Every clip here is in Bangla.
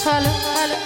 হ্যালো হ্যালো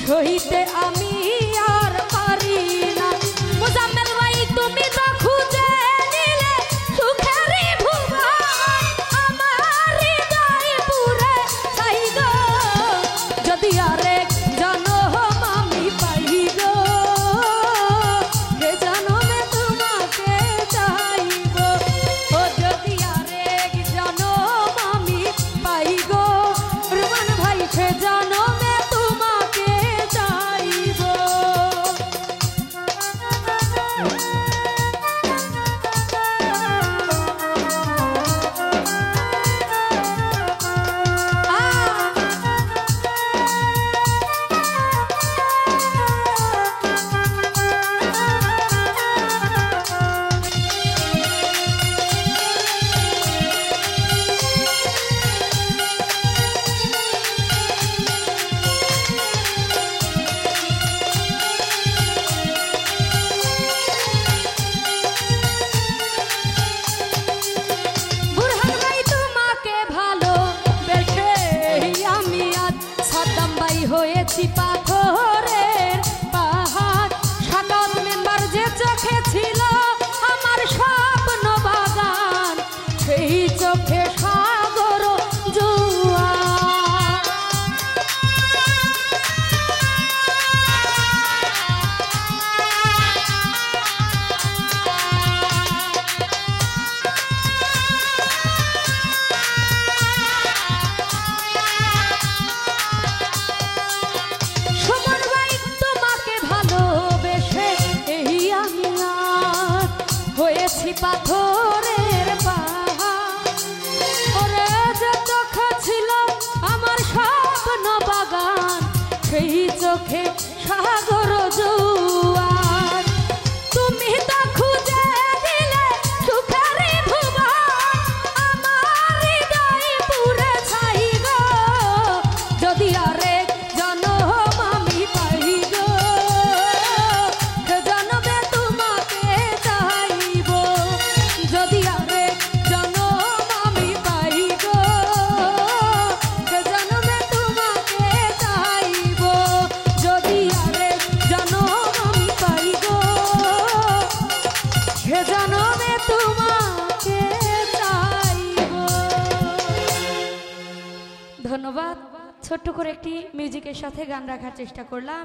সইতে আমি আর পারি না। মোজাম্মেল ভাই তুমি তো খুঁজে নিলে সুখের ভুবন, আমার হৃদয় পুরে চাই গো, যদি আরেক জনম আমি পাই গো, হে জনমে তোমাকে চাইব। ও যদি আরেক জনম আমি পাই গো রুমান ভাই, সে জনমে হয়েছি পাথরের পাহাড়, সাত মেম্বার যে চোখে ছিল আমার স্বপ্ন বাগান, সেই চোখে সাগর জোয়ার। পাথরের পাহাড়, ওরে যে চোখে ছিল আমার স্বপ্ন বাগান, সেই চোখে সাগর জোয়ার। তুমি তো খুঁজে দিলে সুখের ভুবন, আমার হৃদয় পুরে ছাই গো, যদি আরেক জনম আমি পাই গো, সে জনমে তোমাকে চাইব। যদি আরেক জনম আমি পাই গো, সে জনমে তোমাকে চাইব। যদি আরেক জনম আমি পাই গো, সে জনমে তোমাকে চাইব। ধন্যবাদ। ছোট্ট করে একটি মিউজিকের সাথে গান রাখার চেষ্টা করলাম।